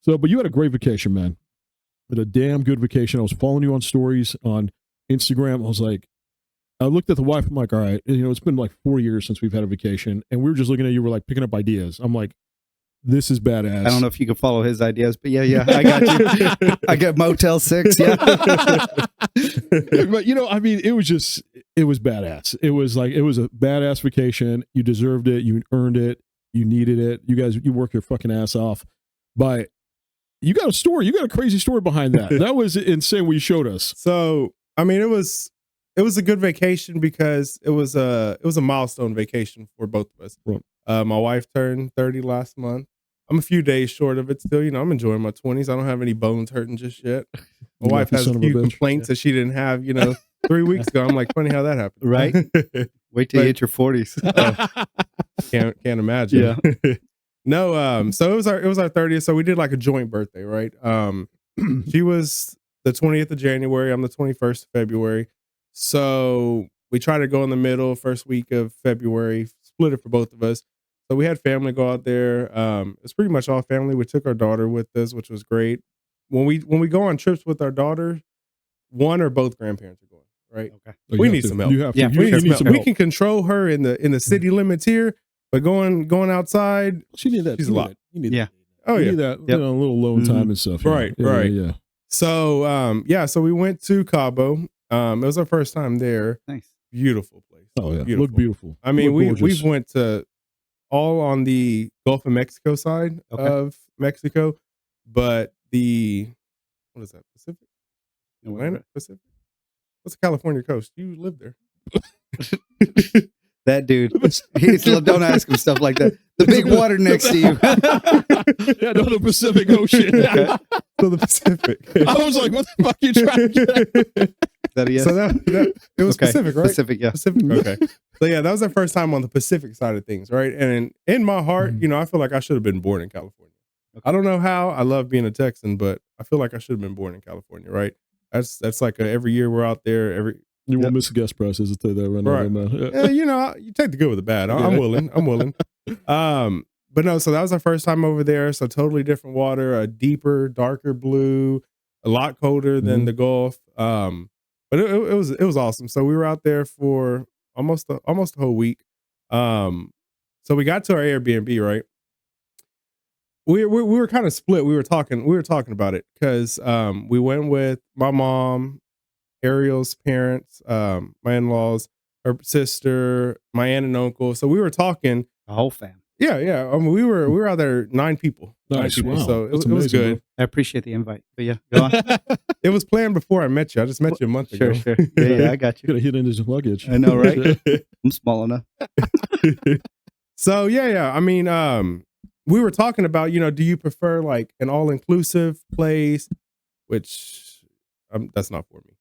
So, but you had a great vacation, man. You had a damn good vacation. I was following you on stories on Instagram. I was like, I looked at the wife. I'm like, all right, it's been like 4 years since we've had a vacation, and we were just looking at you. We're like picking up ideas. I'm like, this is badass. I don't know if you can follow his ideas, but yeah, I got you. I got Motel 6. Yeah. But it was badass. It was a badass vacation. You deserved it. You earned it. You needed it. You guys, you work your fucking ass off. But you got a story. You got a crazy story behind that. That was insane what you showed us. So, it was a good vacation because it was a milestone vacation for both of us. Right. My wife turned 30 last month. I'm a few days short of it still. I'm enjoying my 20s. I don't have any bones hurting just yet. My wife has a few complaints that she didn't have, 3 weeks ago. I'm like, funny how that happened. Right? Wait till you hit your 40s. Can't imagine. Yeah. No, so it was our 30th. So we did like a joint birthday, right? She was the 20th of January. I'm the 21st of February. So we tried to go in the middle, first week of February, split it for both of us. So we had family go out there. It's pretty much all family. We took our daughter with us, which was great. When we go on trips with our daughter, one or both grandparents are going, right? Okay. We need some help. You have to. Yeah, You need some help. we can control her in the city limits here, but going outside, She needed that. She's a lot. You need Yeah. that. Oh You yeah. need that. Yep. A little alone time and stuff. Right, Yeah, right. Yeah. So so we went to Cabo. It was our first time there. Nice. Beautiful place. Oh yeah. Beautiful. Look beautiful. I mean, Look gorgeous. we've went to all on the Gulf of Mexico side of Mexico, but what is that? Pacific? Atlantic? Pacific? What's the California coast? You live there. That dude. Don't ask him stuff like that. The big water next to you. Yeah, no, the Pacific Ocean. Okay. So the Pacific. I was like, what the fuck are you trying to get? Is that a yes? So that it was Okay. Pacific, right? Pacific, yeah. Pacific. Okay. So yeah, that was our first time on the Pacific side of things, right? And in my heart, I feel like I should have been born in California. Okay. I don't know how. I love being a Texan, but I feel like I should have been born in California, right? That's like every year we're out there. You won't miss the guest prices. I'll tell you that right now. Right. Man. Yeah, you take the good with the bad. I'm willing. But no, so that was our first time over there. So totally different water, a deeper, darker blue, a lot colder than the Gulf. But it was awesome. So we were out there for almost a whole week. So we got to our Airbnb, right? We were kind of split. We were talking about it because we went with my mom, Ariel's parents, my in-laws, her sister, my aunt and uncle. So we were talking. The whole fam. Yeah. I mean, we were out there 9 people. Nice. 9 people. Wow. So it was Amazing, good. bro. I appreciate the invite. But yeah, go on. It was planned before I met you. I just met you a month ago. Sure. Yeah, I got you. Could have hidden his luggage. I know, right? I'm small enough. So yeah. I mean, we were talking about, do you prefer like an all-inclusive place, which that's not for me.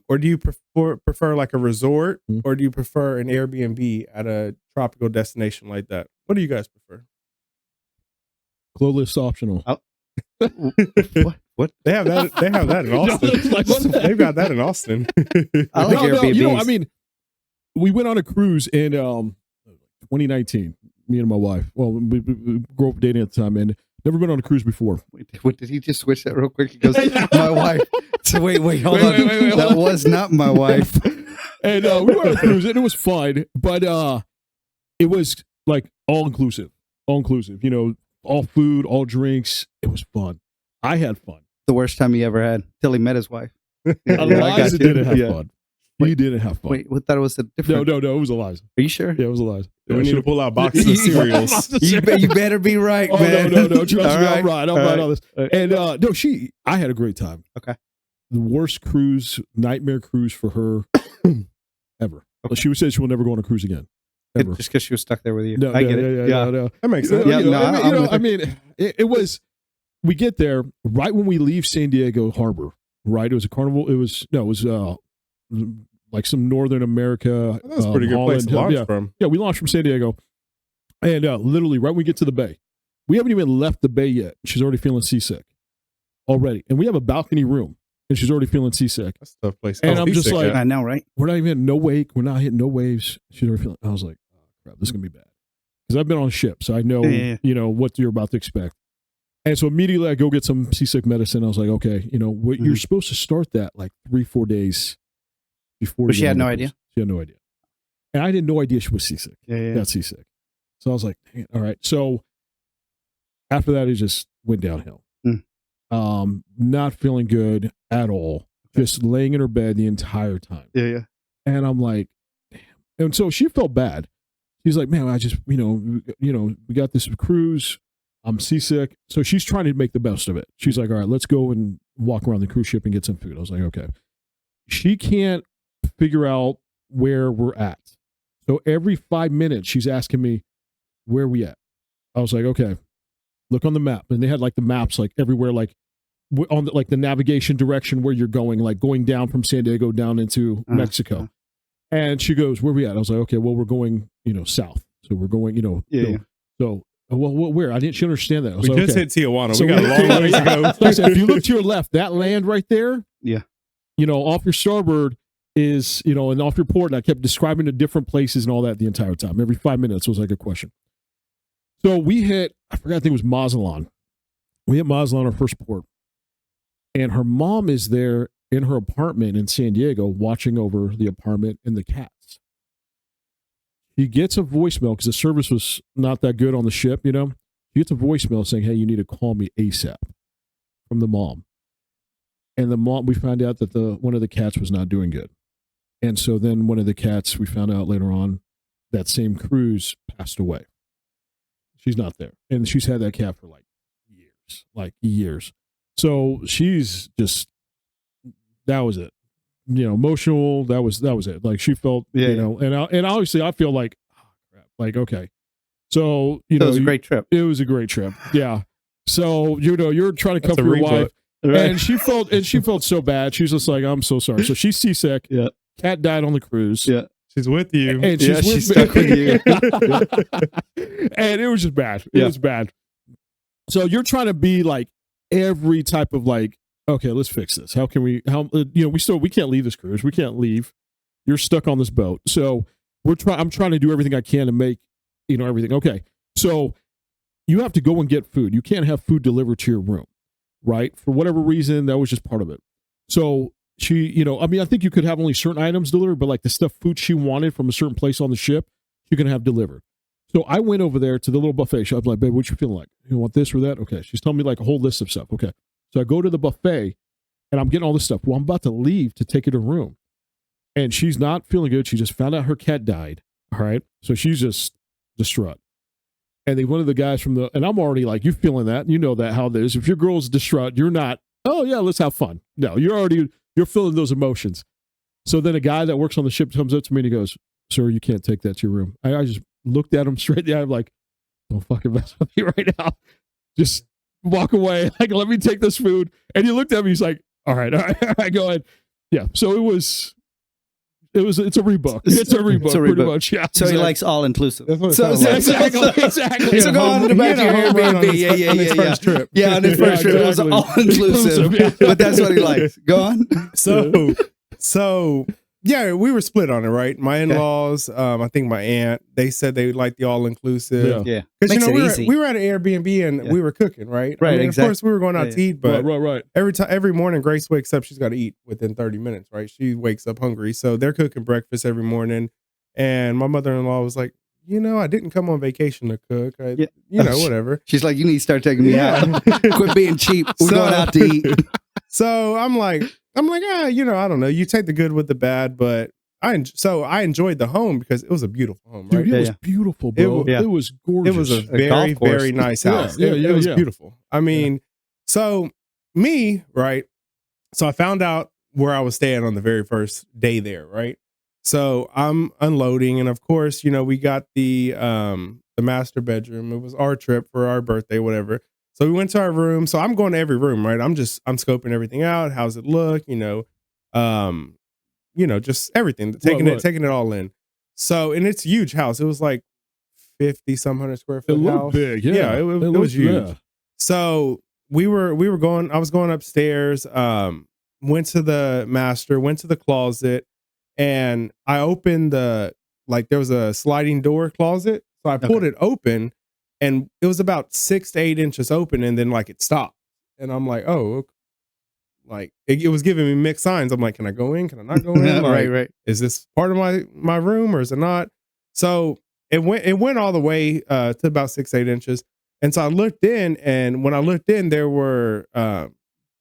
Or do you prefer like a resort, or do you prefer an Airbnb at a tropical destination like that? What do you guys prefer? Clothless optional. What? They have that. They have that in Austin. Like, what the- They've got that in Austin. I like Airbnbs. I mean, we went on a cruise in 2019. Me and my wife. Well, we grew up dating at the time, and never been on a cruise before. What did he just switch that real quick? He goes, my wife. So wait, hold on. Wait, That was not my wife. And we went on a cruise, and it was fine, but it was like all inclusive. All food, all drinks. It was fun. I had fun. The worst time he ever had till he met his wife. Eliza didn't have Yeah. fun. He didn't have fun. Wait, what thought it was a different? No, it was Eliza. Are you sure? Yeah, it was Eliza. We need to pull out boxes of cereals. You better be right, Oh, man. no. Trust me, All I'm right All on this. And I had a great time. Okay. The worst nightmare cruise for her ever. Okay. She said she will never go on a cruise again. Ever. Just because she was stuck there with you. No, I get it. Yeah. No. That makes sense. Yeah, I mean, it was, we get there right when we leave San Diego Harbor, right? It was a carnival. It was like some Northern America. That's a pretty good place to launch from. Yeah, we launched from San Diego. And literally right when we get to the bay, we haven't even left the bay yet. She's already feeling seasick already. And we have a balcony room and she's already feeling seasick. That's a tough place. And I'm just like, I know, right? we're not even hitting no wake. We're not hitting no waves. She's already feeling, I was like, oh, crap, this is going to be bad. Because I've been on ships. So I know, Yeah. what you're about to expect. And so immediately I go get some seasick medicine. I was like, okay, you know, what you're supposed to start that like 3-4 days before. But she had no idea. She had no idea. And I didn't know idea she was seasick. Yeah. Got seasick. So I was like, dang it, all right. So after that, it just went downhill. Not feeling good at all. Just laying in her bed the entire time. Yeah. And I'm like, damn. And so she felt bad. She's like, man, I just, you know, we got this cruise. I'm seasick. So she's trying to make the best of it. She's like, all right, let's go and walk around the cruise ship and get some food. I was like, okay. She can't figure out where we're at. So every 5 minutes, she's asking me, where are we at? I was like, okay, look on the map. And they had like the maps like everywhere, like on the, like the navigation direction where you're going, like going down from San Diego down into Mexico. And she goes, where are we at? I was like, okay, well, we're going, you know, south. So we're going, you know, so well, where? I didn't. She understand that. I was we like, just okay. hit Tijuana. So we got a long ways to go. So I said, if you look to your left, that land right there, Yeah. you know, off your starboard is, you know, and off your port. And I kept describing the different places and all that the entire time. Every 5 minutes was like a question. So we hit, I forgot, I think it was Mazatlan. We hit Mazatlan, our first port. And her mom is there in her apartment in San Diego watching over the apartment and the cats. He gets a voicemail because the service was not that good on the ship, you know. He gets a voicemail saying, hey, you need to call me ASAP from the mom. And the mom, we found out that one of the cats was not doing good. And so then one of the cats, we found out later on, that same cruise passed away. She's not there. And she's had that cat for like years. So she's just, that was it. You know, emotional. That was it. Like she felt, you know, and obviously I feel like, oh, crap. Like, okay. So, you know, it was a great trip. It was a great trip. Yeah. So, you know, you're trying to comfort your wife. Right. And she felt so bad. She's just like, I'm so sorry. So she's seasick. Yeah. Cat died on the cruise. Yeah. She's with you. And she's stuck with you. And it was just bad. It was bad. So you're trying to be like every type of like, okay, let's fix this. How can we, you know, we can't leave this cruise. We can't leave. You're stuck on this boat. So I'm trying to do everything I can to make, you know, everything. Okay. So you have to go and get food. You can't have food delivered to your room, right? For whatever reason, that was just part of it. So she, you know, I mean, I think you could have only certain items delivered, but like the food she wanted from a certain place on the ship, you can have delivered. So I went over there to the little buffet shop. I was like, babe, what you feeling like? You want this or that? Okay. She's telling me like a whole list of stuff. Okay. So I go to the buffet and I'm getting all this stuff. Well, I'm about to leave to take her to room. And she's not feeling good. She just found out her cat died. All right. So she's just distraught. And one of the guys and I'm already like, you feeling that? You know that how it is. If your girl's distraught, you're not, oh yeah, let's have fun. No, you're feeling those emotions. So then a guy that works on the ship comes up to me and he goes, sir, you can't take that to your room. I just looked at him straight in the eye. I'm like, don't fucking mess with me right now. Just walk away. Like, let me take this food. And he looked at me. He's like, all right, go ahead. Yeah. So it's a rebook. It's a rebook, pretty much. Yeah. So he likes all inclusive. That's what it sounds like. Exactly. So go on to the back of your Airbnb. On his first trip. Yeah, on his first trip. It was all inclusive. Yeah. But that's what he likes. Go on. So yeah, we were split on it, right? My in-laws, I think my aunt, they said they liked the all-inclusive. Yeah. Because, you Makes know, it we were at an Airbnb and we were cooking, right? Right, I mean, exactly. Of course, we were going out to eat, but right. every morning Grace wakes up, she's got to eat within 30 minutes, right? She wakes up hungry. So they're cooking breakfast every morning. And my mother-in-law was like, you know, I didn't come on vacation to cook. You know, whatever. She's like, you need to start taking me out. Quit being cheap. We're going out to eat. So I'm like, you know, I don't know. You take the good with the bad, but I enjoyed the home because it was a beautiful home, right? Dude, it was beautiful, bro. It was gorgeous. It was a very, very nice house. It was beautiful. I mean, so me, right? So I found out where I was staying on the very first day there, right? So I'm unloading, and of course, you know, we got the master bedroom. It was our trip for our birthday, whatever. So we went to our room. So I'm going to every room, right? I'm scoping everything out. How's it look? You know, just everything, taking it all in. So, and it's a huge house. It was like 50 some hundred square foot it looked house. Big, it was huge. Yeah. So I was going upstairs, went to the master, went to the closet, and I opened there was a sliding door closet. So I pulled it open and it was about 6 to 8 inches open, and then like it stopped, and I'm like, oh, okay. Like it was giving me mixed signs. I'm like, can I go in? Can I not go in? Like, right. is this part of my room or is it not? So it went all the way to about 6 8 inches, and so I looked in, and when I looked in, there were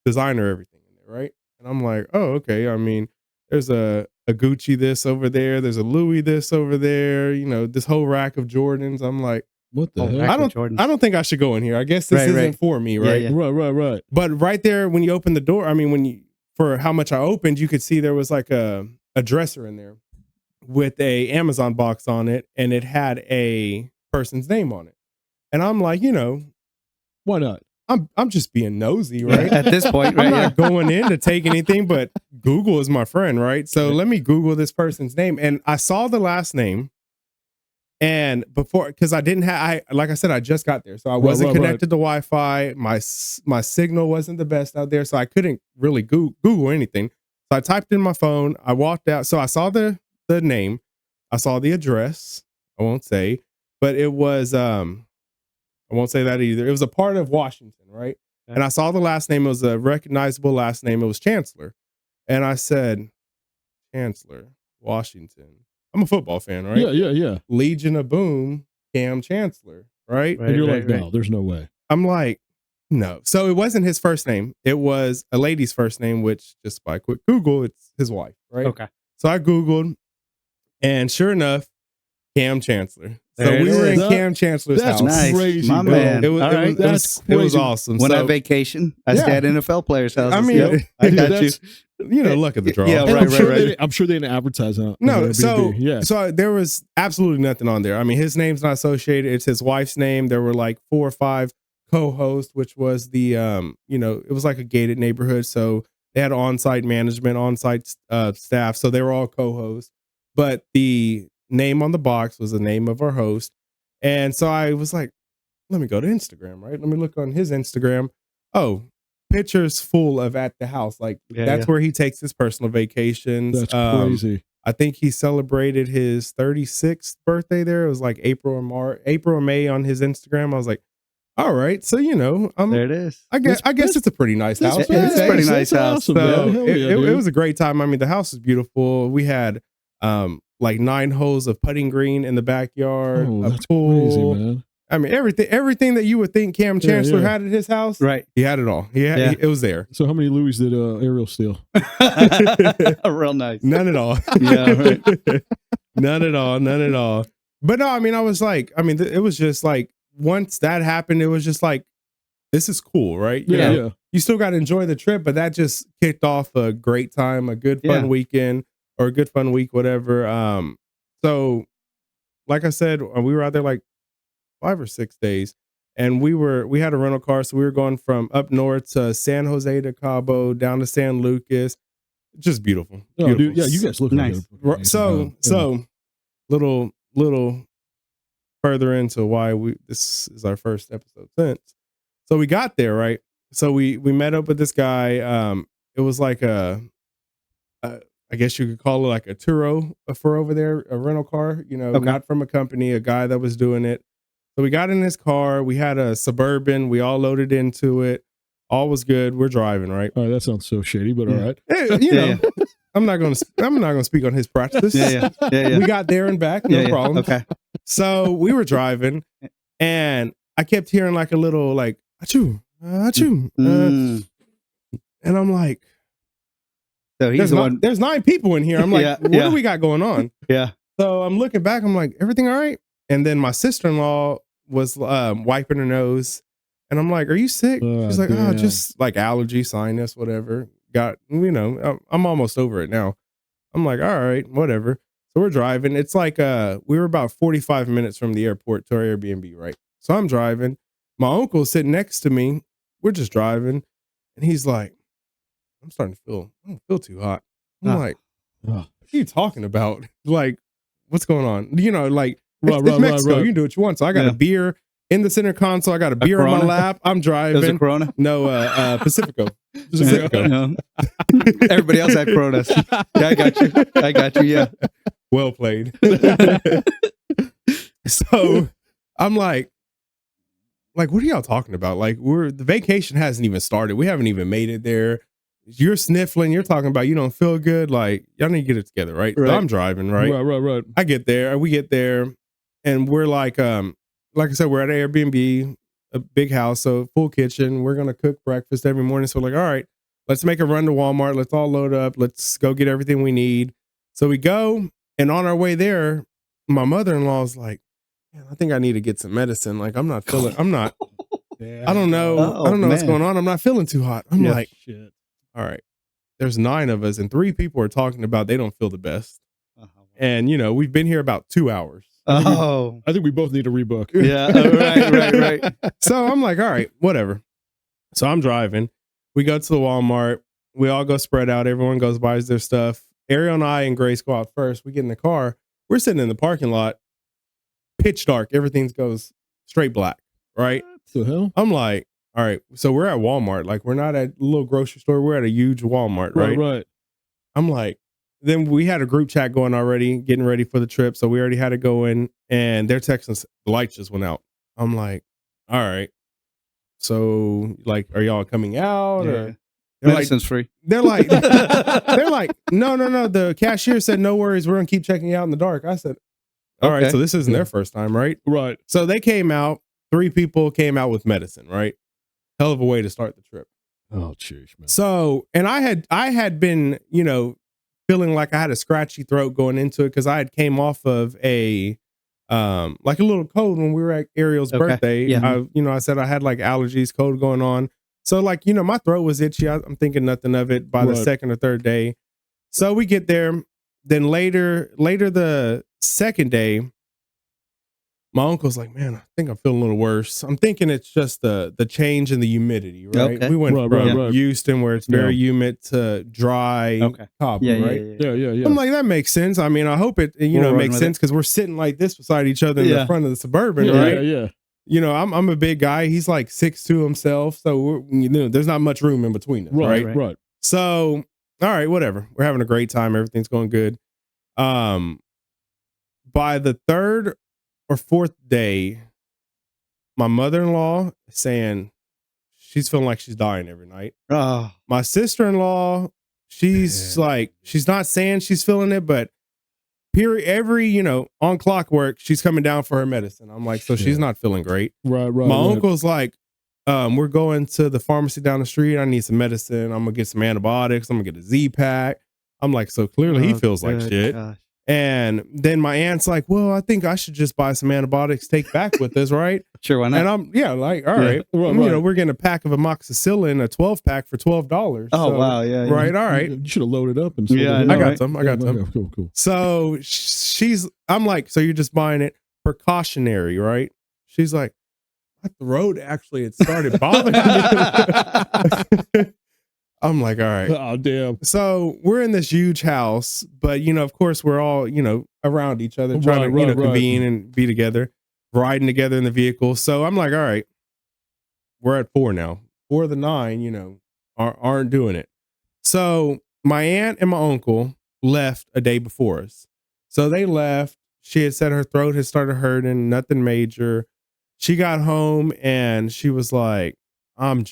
designer everything in there, right? And I'm like, oh, okay. I mean, there's a Gucci this over there, there's a Louis this over there, you know, this whole rack of Jordans. I'm like, What the Oh, heck? heck. I don't think I should go in here. I guess this Right, isn't right. for me, Yeah, right? yeah. Right. But right there, when you open the door, I mean, for how much I opened, you could see there was like a dresser in there with a Amazon box on it, and it had a person's name on it. And I'm like, you know, Why not? I'm just being nosy, right? At this point, I'm right? not going in to take anything, but Google is my friend, right? So let me Google this person's name, and I saw the last name. And before, because I didn't have, like I said, I just got there, so I wasn't connected to Wi-Fi. My signal wasn't the best out there, so I couldn't really Google anything. So I typed in my phone. I walked out. So I saw the name, I saw the address. I won't say, but it was I won't say that either. It was a part of Washington, right? Okay. And I saw the last name. It was a recognizable last name. It was Chancellor, and I said, Chancellor, Washington. I'm a football fan, right? Yeah. Legion of Boom, Cam Chancellor, right? And you're Right, like, right. no, there's no way. I'm like, no. So it wasn't his first name. It was a lady's first name, which just by quick Google, it's his wife, right? Okay. So I Googled, and sure enough, Cam Chancellor. So There it we were in is. Cam Chancellor's That's house. Nice. crazy, My bro. man. It was, All right. That's it was crazy. awesome. When so, I vacation, I Yeah. stay at NFL players' houses. I mean, Yeah, I got you. That's- you know, luck of the draw. Yeah, and right, right. I'm sure they didn't advertise on No, Airbnb. so yeah. so there was absolutely nothing on there. I mean, his name's not associated. It's his wife's name. There were like 4 or 5 co-hosts, which was the you know, it was like a gated neighborhood, so they had on-site management, on-site staff, so they were all co-hosts. But the name on the box was the name of our host, and so I was like, let me go to Instagram, right? Let me look on his Instagram. Oh, pictures full of at the house, like Yeah, that's where he takes his personal vacations. That's crazy. I think he celebrated his 36th birthday there. It was like April or May on his Instagram. I was like, all right, so you know, There it is. I guess it's a pretty nice house. It's a pretty nice house. Awesome, So man. Hell yeah, it dude. was a great time. I mean, the house was beautiful. We had like 9 holes of putting green in the backyard, Oh, a that's pool. crazy, man. I mean, everything that you would think Cam Chancellor had at his house, Right. he had it all. Yeah. It was there. So how many Louis did Ariel steal? Real nice. None at all. Yeah, right. None at all. But no, I mean, I was like, I mean, it was just like, once that happened, it was just like, this is cool, right? You know, Yeah. you still got to enjoy the trip, but that just kicked off a great time, a good fun weekend, or a good fun week, whatever. So like I said, we were out there like 5 or 6 days, and we had a rental car, so we were going from up north to San Jose to Cabo, down to San Lucas. Just beautiful. Oh, dude, yeah, you guys look Nice. like So little further into why this is our first episode since. So we got there, right? So we met up with this guy. It was like I guess you could call it like a Turo for over there, a rental car, you know, not from a company, a guy that was doing it. So we got in his car. We had a Suburban. We all loaded into it. All was good. We're driving, right? All right, that sounds so shady, but all right. You know, I'm not gonna speak on his practice. Yeah. We got there and back, no problem. Okay. So we were driving, and I kept hearing like a little like achoo, achoo, and I'm like, So he's there's 9 people in here. I'm like, what do we got going on? Yeah. So I'm looking back. I'm like, everything all right? And then my sister-in-law was wiping her nose, and I'm like, are you sick? She's like, damn. just like allergy, sinus, whatever. Got, you know, I'm almost over it now. I'm like, all right, whatever. So we're driving. It's like we were about 45 minutes from the airport to our Airbnb, right? So I'm driving. My uncle's sitting next to me. We're just driving, and he's like, I don't feel too hot. I'm like, what are you talking about? Like, what's going on? You know, like, it's Mexico. right. You can do what you want. So I got a beer in the center console. I got a beer in my lap. I'm driving. It was a Corona? No, Pacifico. Pacifico. No. Everybody else had Coronas. Yeah, I got you. Yeah. Well played. So I'm like, like, what are y'all talking about? Like, the vacation hasn't even started. We haven't even made it there. You're sniffling. You're talking about you don't feel good. Like, y'all need to get it together, right? So I'm driving, right? Right. I get there. We get there, and we're like I said, we're at an Airbnb, a big house, so full kitchen. We're gonna cook breakfast every morning. So we're like, all right, let's make a run to Walmart. Let's all load up. Let's go get everything we need. So we go, and on our way there, my mother-in-law's like, man, I think I need to get some medicine. Like, I'm not feeling. I don't know. I don't know what's going on. I'm not feeling too hot. I'm like, shit. All right, there's 9 of us, and 3 people are talking about they don't feel the best. And, we've been here about 2 hours. Oh, I think we both need to rebook. yeah. Right. So I'm like, all right, whatever. So I'm driving. We go to the Walmart. We all go spread out. Everyone goes, buys their stuff. Ariel and I and Grace go out first. We get in the car. We're sitting in the parking lot. Pitch dark. Everything goes straight black, right? What the hell? I'm like, all right, so we're at Walmart. Like, we're not at a little grocery store. We're at a huge Walmart, right? Right. I'm like, then we had a group chat going already, getting ready for the trip. So we already had it going, and they're texting us, the lights just went out. I'm like, all right. So, like, are y'all coming out? Yeah. Or Medicine's free. They're like, no. The cashier said, no worries. We're going to keep checking you out in the dark. I said, all right. So this isn't their first time, right? Right. So they came out. 3 people came out with medicine, right? Hell of a way to start the trip. Oh, jeez, man. So, and I had been, feeling like I had a scratchy throat going into it because I had came off of a like a little cold when we were at Ariel's birthday. Yeah. I said I had like allergies, cold going on. So like, my throat was itchy. I'm thinking nothing of it by the second or third day. So we get there. Then later the second day, my uncle's like, man, I think I'm feeling a little worse. I'm thinking it's just the change in the humidity, right? Okay. We went from Houston, where it's very humid, to dry Cabo, right? Yeah. I'm like, that makes sense. I mean, I hope it, makes sense because we're sitting like this beside each other in the front of the Suburban, right? Yeah. I'm a big guy. He's like 6'2" himself, so there's not much room in between us, right? So, all right, whatever. We're having a great time. Everything's going good. By the 3rd or 4th day, my mother-in-law is saying she's feeling like she's dying every night. Oh. My sister-in-law, she's like, she's not saying she's feeling it, but every, on clockwork, she's coming down for her medicine. I'm like, so she's not feeling great. Right. My uncle's like, we're going to the pharmacy down the street. I need some medicine. I'm gonna get some antibiotics. I'm gonna get a Z-Pack. I'm like, so clearly he feels like shit. Gosh. And then my aunt's like, well, I think I should just buy some antibiotics, take back with us, right? Sure, why not? And I'm, like, all right. We're getting a pack of amoxicillin, a 12-pack for $12. Oh, wow. Yeah. Right. All right. You should have loaded up. And I got some. Cool. So I'm like, so you're just buying it precautionary, right? She's like, my throat actually, it started bothering me. I'm like, all right. Oh, damn. So we're in this huge house, but, of course, we're all, around each other, trying to, convene and be together, riding together in the vehicle. So I'm like, all right, we're at 4 now. 4 of the 9, aren't doing it. So my aunt and my uncle left a day before us. So they left. She had said her throat had started hurting, nothing major. She got home and she was like, I'm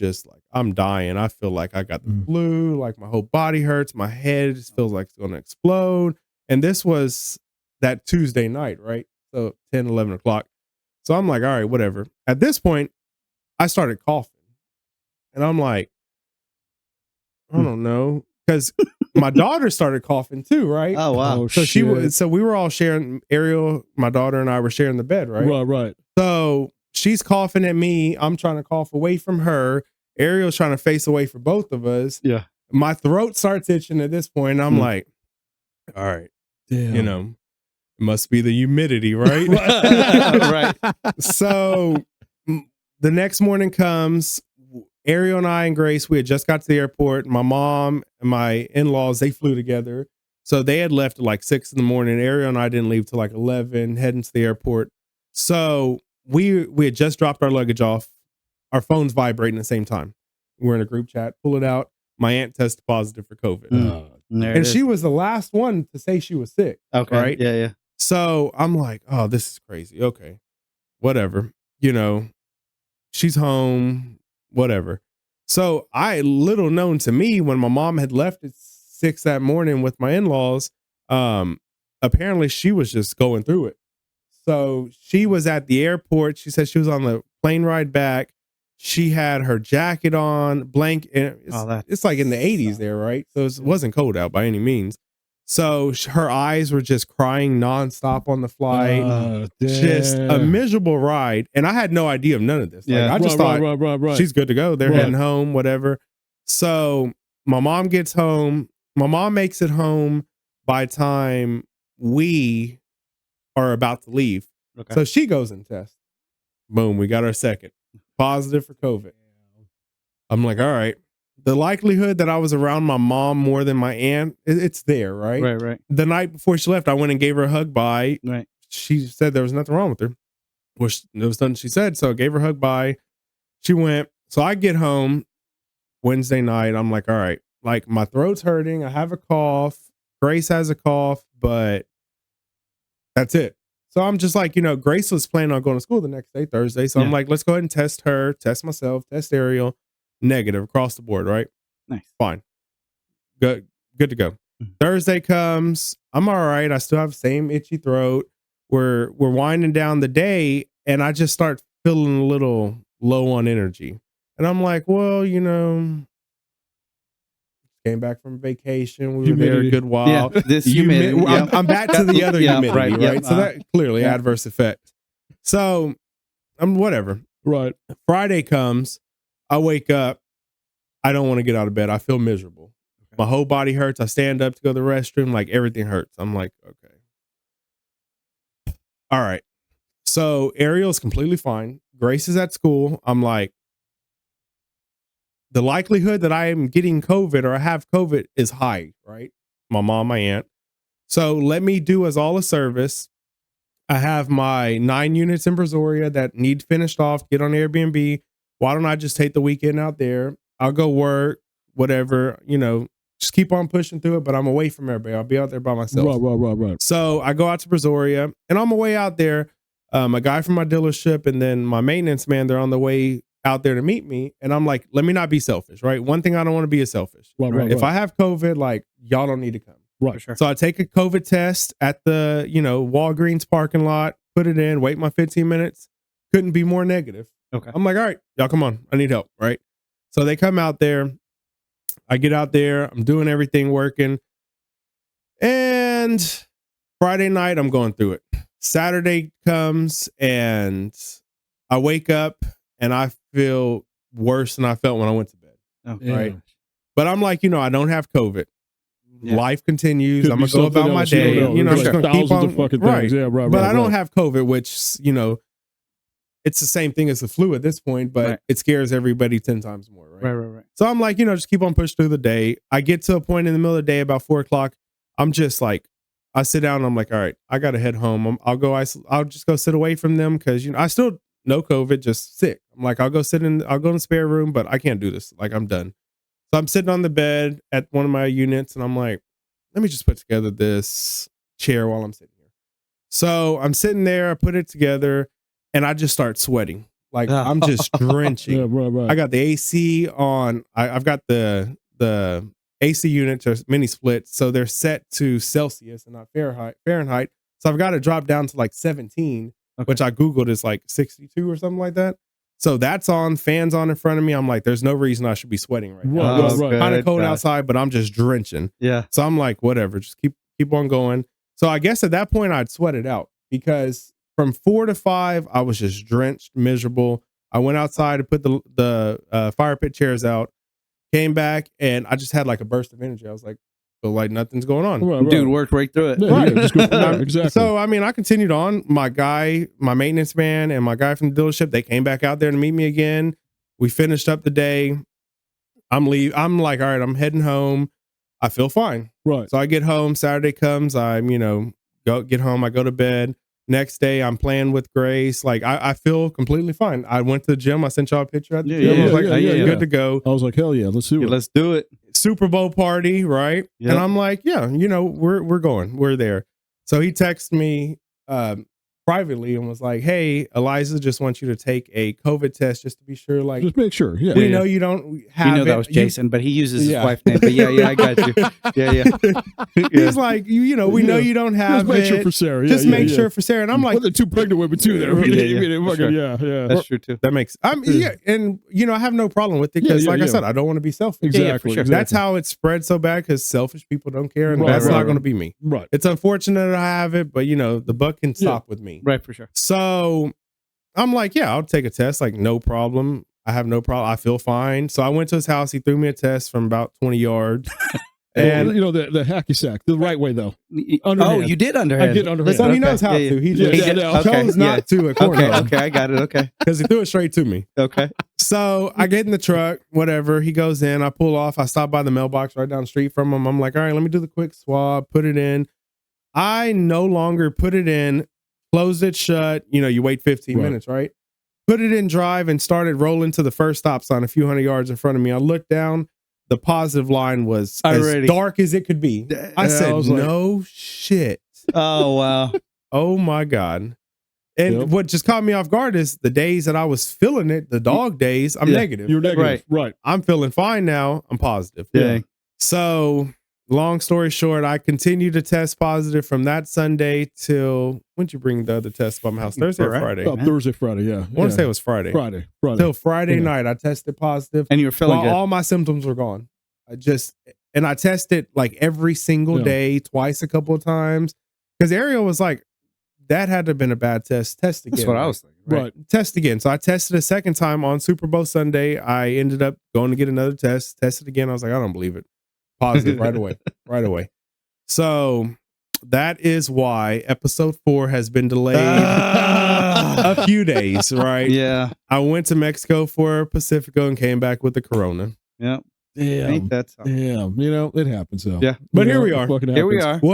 dying. I feel like I got the flu, like my whole body hurts. My head just feels like it's going to explode. And this was that Tuesday night, right? So 10, 11 o'clock. So I'm like, all right, whatever. At this point, I started coughing. And I'm like, I don't know. Because my daughter started coughing too, right? Oh, wow. So we were all sharing, Ariel, my daughter and I were sharing the bed, right? Right. So she's coughing at me. I'm trying to cough away from her. Ariel's trying to face away for both of us. Yeah. My throat starts itching at this point. I'm like, all right, damn. It must be the humidity, right? Right. So the next morning comes. Ariel and I and Grace, we had just got to the airport. My mom and my in-laws, they flew together. So they had left at like 6 in the morning. Ariel and I didn't leave till like 11, heading to the airport. So we had just dropped our luggage off. Our phones vibrating at the same time. We're in a group chat, pull it out. My aunt tested positive for COVID. And she was the last one to say she was sick. Okay. Right? Yeah. So I'm like, oh, this is crazy. Okay. Whatever. she's home, whatever. So little known to me, when my mom had left at 6 that morning with my in-laws, apparently she was just going through it. So she was at the airport. She said she was on the plane ride back. She had her jacket on, blanket. It's like in the 80s there, right? So it wasn't cold out by any means. So her eyes were just crying nonstop on the flight. Just a miserable ride. And I had no idea of none of this. Like, I just thought she's good to go. They're heading home, whatever. So my mom gets home. My mom makes it home by the time we are about to leave. Okay. So she goes and tests. Boom, we got our second. Positive for COVID. I'm like, all right. The likelihood that I was around my mom more than my aunt, it's there, right? Right. The night before she left, I went and gave her a hug bye. Right. She said there was nothing wrong with her. Which there was nothing she said, so I gave her a hug bye. She went. So I get home Wednesday night. I'm like, all right, like my throat's hurting. I have a cough. Grace has a cough, but that's it. So I'm just like, Grace was planning on going to school the next day, Thursday. So I'm like, let's go ahead and test her, test myself, test Ariel. Negative across the board, right? Nice. Fine. Good to go. Mm-hmm. Thursday comes. I'm all right. I still have the same itchy throat. We're winding down the day, and I just start feeling a little low on energy. And I'm like, well, came back from vacation. We were there a good while. Yeah, this humidity. I'm back to the other humidity, right? So that clearly adverse effect. So I'm whatever. Right. Friday comes. I wake up. I don't want to get out of bed. I feel miserable. Okay. My whole body hurts. I stand up to go to the restroom. Like everything hurts. I'm like, okay. All right. So Ariel's completely fine. Grace is at school. I'm like, the likelihood that I am getting COVID or I have COVID is high, right? My mom, my aunt. So let me do us all a service. I have my 9 units in Brazoria that need finished off, get on Airbnb. Why don't I just take the weekend out there? I'll go work, whatever, just keep on pushing through it, but I'm away from everybody. I'll be out there by myself. Right. So I go out to Brazoria, and on my way out there, a guy from my dealership and then my maintenance man, they're on the way out there to meet me. And I'm like, let me not be selfish, right? One thing I don't want to be is selfish. Right? If I have COVID, like, y'all don't need to come. Right. Sure. So I take a COVID test at the, Walgreens parking lot, put it in, wait my 15 minutes. Couldn't be more negative. Okay. I'm like, all right, y'all come on. I need help, right? So they come out there. I get out there. I'm doing everything working. And Friday night, I'm going through it. Saturday comes and I wake up and I feel worse than I felt when I went to bed. Oh, right. But I'm like, I don't have COVID. Yeah. Life continues. I'm going to go about my day. I'm just going to keep on. Fucking things. Yeah, right. But I don't have COVID, which, it's the same thing as the flu at this point, but it scares everybody 10 times more, right? Right. So I'm like, just keep on pushing through the day. I get to a point in the middle of the day, about 4:00. I'm just like, I sit down and I'm like, all right, I got to head home. I'll just go sit away from them because, I still no COVID, just sick. I'm like, I'll go in the spare room, but I can't do this. Like, I'm done. So I'm sitting on the bed at one of my units and I'm like, let me just put together this chair while I'm sitting here. So I'm sitting there, I put it together. And I just start sweating. Like I'm just drenching. Yeah, right. I got the AC on. I've got the AC units are mini splits. So they're set to Celsius and not Fahrenheit. So I've got to drop down to like 17, which I Googled is like 62 or something like that. So that's on, fans on in front of me. I'm like, there's no reason I should be sweating right now. It's kind of cold outside, but I'm just drenching. Yeah. So I'm like, whatever, just keep on going. So I guess at that point I'd sweat it out because from 4 to 5, I was just drenched, miserable. I went outside to put the fire pit chairs out, came back, and I just had like a burst of energy. I was like, feel like nothing's going on. Right. Dude worked right through it. Yeah, just go from there. Exactly. So, I mean, I continued on. My maintenance man and my guy from the dealership, they came back out there to meet me again. We finished up the day. I'm like, all right, I'm heading home. I feel fine. Right. So I get home. Saturday comes. Get home. I go to bed. Next day, I'm playing with Grace. Like, I feel completely fine. I went to the gym. I sent y'all a picture at the gym. I was like, good to go. I was like, hell yeah, let's do it. Let's do it. Super Bowl party, right? Yep. And I'm like, yeah, we're going. We're there. So he texts me privately and was like, "Hey, Eliza just wants you to take a COVID test just to be sure. Like, Just make sure. Yeah. we know you don't have You know it. that was Jason, but he uses his Yeah. wife's name. But yeah, I got you. Yeah. He's like, we know you don't have Just make it. sure for Sarah. Just yeah, make yeah. sure for Sarah." And I'm like, Well, the two pregnant women too. There. Sure. Yeah. That's true too. that makes. Yeah, and I have no problem with it because, like I said, I don't want to be selfish. Exactly. sure. That's how it spread so bad because selfish people don't care, and that's not going to be me. Right. It's unfortunate I have it, but the buck can stop with me. Right, for sure. So I'm like, yeah, I'll take a test. Like, no problem. I have no problem. I feel fine. So I went to his house. He threw me a test from about 20 yards. And And the hacky sack, the right way though. Oh, Underhand. you did underhand. I did underhand. so he Okay. knows how Yeah, to. He yeah. just Yeah, chose okay. not to. Okay, I got it. Okay. Because he threw it straight to me. Okay. So I get in the truck, whatever. He goes in. I pull off. I stop by the mailbox right down the street from him. I'm like, all right, let me do the quick swab, put it in. I no longer put it in, closed it shut. You wait 15 minutes, right? Put it in drive and started rolling to the first stop sign a few hundred yards in front of me. I looked down. The positive line was Already. as dark as it could be. I said, was like, no shit. Oh, wow. Oh my God. And what just caught me off guard is the days that I was feeling it, the dog days, I'm negative. You're negative. Right. I'm feeling fine now. I'm positive. Yeah. So long story short, I continued to test positive from that Sunday till when'd you bring the other test by my house? Thursday or Friday? Oh, Thursday, Friday. Yeah. I want to say it was Friday. Friday. Till Friday night, I tested positive. And you were feeling while good. all my symptoms were gone. I tested like every single day, twice a couple of times. Because Ariel was like, that had to have been a bad test. Test again. That's what I was thinking. Right. Test again. So I tested a second time on Super Bowl Sunday. I ended up going to get another test. Tested again. I was like, I don't believe it. Positive right away. Right away. So that is why episode 4 has been delayed a few days, right? Yeah. I went to Mexico for Pacifico and came back with the corona. Yeah. Damn. Ain't that something? Damn. It happens though. Yeah. But here we are. Fucking Here we happens. are. Well,